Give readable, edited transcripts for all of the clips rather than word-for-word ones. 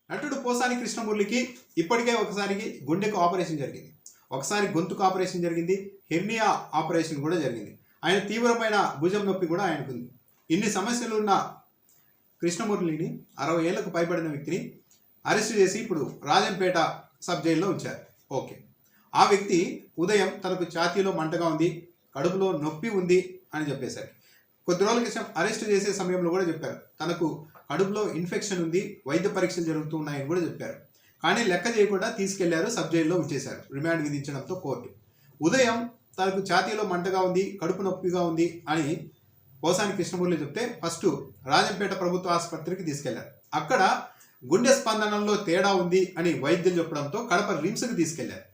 నటుడు పోసాని కృష్ణమురళికి ఇప్పటికే ఒకసారి గుండెకు ఆపరేషన్ జరిగింది, ఒకసారి గొంతుకు ఆపరేషన్ జరిగింది, హెర్నియా ఆపరేషన్ కూడా జరిగింది. ఆయన తీవ్రమైన భుజం నొప్పి కూడా ఆయనకుంది. ఇన్ని సమస్యలు ఉన్న కృష్ణమురళిని 60 ఏళ్లకు పైబడిన వ్యక్తిని అరెస్టు చేసి ఇప్పుడు రాజంపేట సబ్ జైల్లో ఉంచారు. ఓకే, ఆ వ్యక్తి ఉదయం తనకు ఛాతీలో మంటగా ఉంది, కడుపులో నొప్పి ఉంది అని చెప్పేశారు. కొద్ది రోజుల క్రితం అరెస్టు చేసే సమయంలో కూడా చెప్పారు తనకు కడుపులో ఇన్ఫెక్షన్ ఉంది, వైద్య పరీక్షలు జరుగుతున్నాయని కూడా చెప్పారు. కానీ లెక్క చేయకుండా తీసుకెళ్లారు, సబ్ జైల్లో ఉంచేశారు రిమాండ్ విధించడంతో కోర్టు. ఉదయం తనకు ఛాతీలో మంటగా ఉంది, కడుపు నొప్పిగా ఉంది అని పోసాని కృష్ణమురళి చెప్తే ఫస్ట్ రాజంపేట ప్రభుత్వ ఆసుపత్రికి తీసుకెళ్లారు. అక్కడ గుండె స్పందనలో తేడా ఉంది అని వైద్యులు చెప్పడంతో కడప రిమ్స్కి తీసుకెళ్లారు.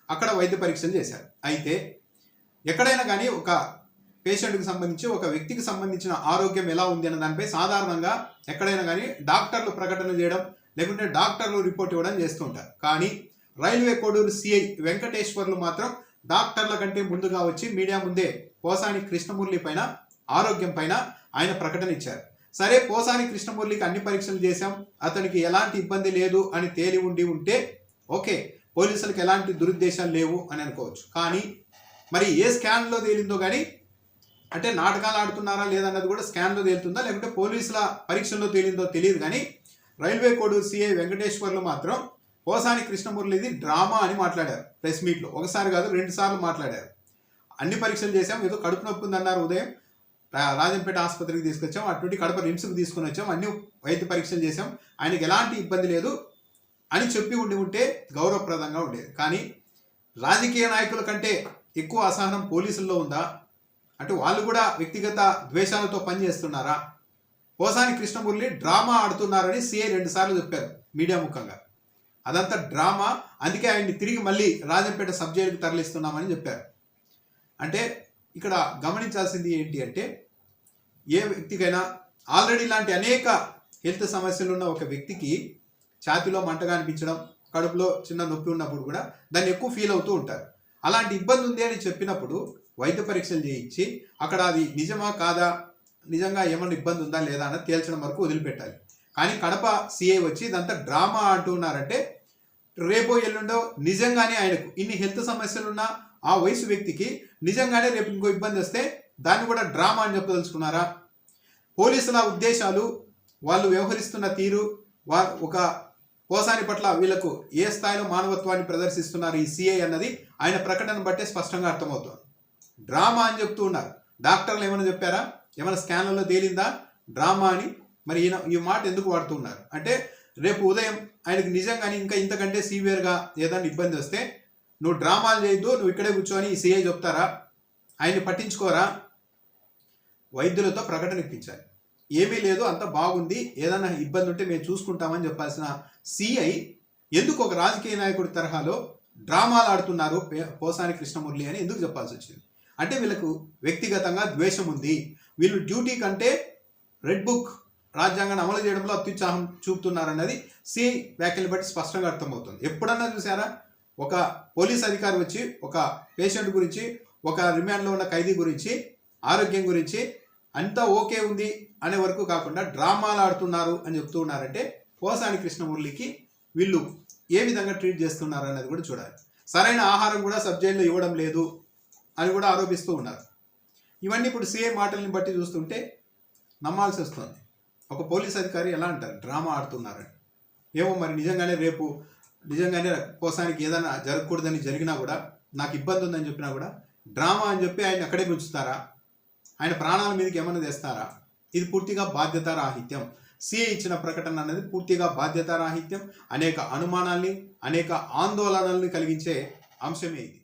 అక్కడ వైద్య పరీక్షలు చేశారు. అయితే ఎక్కడైనా కానీ ఒక పేషెంట్కి సంబంధించి ఒక వ్యక్తికి సంబంధించిన ఆరోగ్యం ఎలా ఉంది అన్న దానిపై సాధారణంగా ఎక్కడైనా కానీ డాక్టర్లు ప్రకటన చేయడం లేకుంటే డాక్టర్లు రిపోర్ట్ ఇవ్వడం చేస్తూ ఉంటారు. కానీ రైల్వే కోడూరు సిఐ వెంకటేశ్వర్లు మాత్రం డాక్టర్ల కంటే ముందుగా వచ్చి మీడియా ముందే పోసాని కృష్ణమురళి పైన ఆరోగ్యం పైన ఆయన ప్రకటన ఇచ్చారు. సరే, పోసాని కృష్ణమురళికి అన్ని పరీక్షలు చేశాం, అతనికి ఎలాంటి ఇబ్బంది లేదు అని తేలి ఉంటే ఓకే, పోలీసులకు ఎలాంటి దురుద్దేశాలు లేవు అని అనుకోవచ్చు. కానీ మరి ఏ స్కాన్లో తేలిందో కానీ, అంటే నాటకాలు ఆడుతున్నారా లేదన్నది కూడా స్కాన్లో తేలుతుందా లేకుంటే పోలీసుల పరీక్షల్లో తేలిందో తెలియదు. కానీ రైల్వే కోడూరు సిఐ వెంకటేశ్వర్లు మాత్రం పోసాని కృష్ణమురళిది డ్రామా అని మాట్లాడారు. ప్రెస్ మీట్లో ఒకసారి కాదు 2 సార్లు మాట్లాడారు. అన్ని పరీక్షలు చేశాం, ఏదో కడుపు నొప్పి ఉందన్నారు, ఉదయం రాజంపేట ఆసుపత్రికి తీసుకొచ్చాం, అటువంటి కడప రిమ్స్కి తీసుకొని వచ్చాం, అన్ని వైద్య పరీక్షలు చేశాం, ఆయనకి ఎలాంటి ఇబ్బంది లేదు అని చెప్పి ఉంటే గౌరవప్రదంగా ఉండేది. కానీ రాజకీయ నాయకుల కంటే ఎక్కువ అసహనం పోలీసుల్లో ఉందా? అంటే వాళ్ళు కూడా వ్యక్తిగత ద్వేషాలతో పనిచేస్తున్నారా? పోసాని కృష్ణమురళి డ్రామా ఆడుతున్నారని సిఐ 2 సార్లు చెప్పారు మీడియా ముఖంగా. అదంతా డ్రామా, అందుకే ఆయన్ని తిరిగి మళ్ళీ రాజంపేట సబ్ జైలుకి తరలిస్తున్నామని చెప్పారు. అంటే ఇక్కడ గమనించాల్సింది ఏంటి అంటే, ఏ వ్యక్తికైనా ఆల్రెడీ ఇలాంటి అనేక హెల్త్ సమస్యలు ఉన్న ఒక వ్యక్తికి ఛాతీలో మంటగా అనిపించడం, కడుపులో చిన్న నొప్పి ఉన్నప్పుడు కూడా దాన్ని ఎక్కువ ఫీల్ అవుతూ ఉంటారు. అలాంటి ఇబ్బంది ఉంది అని చెప్పినప్పుడు వైద్య పరీక్షలు చేయించి అక్కడ అది నిజమా కాదా, నిజంగా ఏమన్నా ఇబ్బంది ఉందా లేదా అన్నది తేల్చడం వరకు వదిలిపెట్టాలి. కానీ కడప సిఐ వచ్చి ఇదంతా డ్రామా అంటున్నారంటే, రేపో ఎల్లుండో నిజంగానే ఆయనకు ఇన్ని హెల్త్ సమస్యలున్న ఆ వయసు వ్యక్తికి నిజంగానే రేపు ఇంకో ఇబ్బంది వస్తే దాన్ని కూడా డ్రామా అని చెప్పదలుచుకున్నారా? పోలీసుల ఉద్దేశాలు, వాళ్ళు వ్యవహరిస్తున్న తీరు, ఒక పోసాని పట్ల వీళ్ళకు ఏ స్థాయిలో మానవత్వాన్ని ప్రదర్శిస్తున్నారు ఈ సిఐ అన్నది ఆయన ప్రకటన బట్టే స్పష్టంగా అర్థమవుతుంది. డ్రామా అని చెప్తూ ఉన్నారు. డాక్టర్లు ఏమైనా చెప్పారా? ఏమైనా స్కాన్లలో తేలిందా డ్రామా అని? మరి ఈయన ఈ మాట ఎందుకు వాడుతూ ఉన్నారు అంటే, రేపు ఉదయం ఆయనకు నిజంగాని ఇంకా ఇంతకంటే సీవియర్గా ఏదైనా ఇబ్బంది వస్తే నువ్వు డ్రామాలు చేయొద్దు, నువ్వు ఇక్కడే కూర్చొని ఈ సిఐ చెప్తారా? ఆయన్ని పట్టించుకోరా? వైద్యులతో ప్రకటన ఇప్పించాలి. ఏమీ లేదు, అంత బాగుంది, ఏదైనా ఇబ్బంది ఉంటే మేము చూసుకుంటామని చెప్పాల్సిన సిఐ ఎందుకు ఒక రాజకీయ నాయకుడి తరహాలో డ్రామాలు ఆడుతున్నారు పోసాని కృష్ణమురళి అని ఎందుకు చెప్పాల్సి వచ్చింది? అంటే వీళ్ళకు వ్యక్తిగతంగా ద్వేషం ఉంది. వీళ్ళు డ్యూటీ కంటే రెడ్ బుక్ రాజ్యాంగాన్ని అమలు చేయడంలో అత్యుత్సాహం చూపుతున్నారన్నది సిఐ వ్యాఖ్యలు బట్టి స్పష్టంగా అర్థమవుతుంది. ఎప్పుడన్నా చూసారా ఒక పోలీస్ అధికారి వచ్చి ఒక పేషెంట్ గురించి, ఒక రిమాండ్లో ఉన్న ఖైదీ గురించి, ఆరోగ్యం గురించి అంతా ఓకే ఉంది అనే వరకు కాకుండా డ్రామాలు ఆడుతున్నారు అని చెప్తూ ఉన్నారంటే పోసాని కృష్ణమురళికి వీళ్ళు ఏ విధంగా ట్రీట్ చేస్తున్నారు అన్నది కూడా చూడాలి. సరైన ఆహారం కూడా సబ్ జైల్లో ఇవ్వడం లేదు అని కూడా ఆరోపిస్తూ ఉన్నారు. ఇవన్నీ ఇప్పుడు సిఐ మాటల్ని బట్టి చూస్తుంటే నమ్మాల్సి వస్తుంది. ఒక పోలీస్ అధికారి ఎలా అంటారు డ్రామా ఆడుతున్నారని? ఏమో మరి నిజంగానే పోసానికి ఏదైనా జరగకూడదని జరిగినా కూడా, నాకు ఇబ్బంది ఉందని చెప్పినా కూడా డ్రామా అని చెప్పి ఆయన అక్కడే ఉంచుతారా? ఆయన ప్రాణాల మీదకి ఏమన్నా తెస్తారా? ఇది పూర్తిగా బాధ్యతారాహిత్యం. సిఐ ఇచ్చిన ప్రకటన అనేది పూర్తిగా బాధ్యతారాహిత్యం. అనేక అనుమానాల్ని, అనేక ఆందోళనల్ని కలిగించే అంశమే ఇది.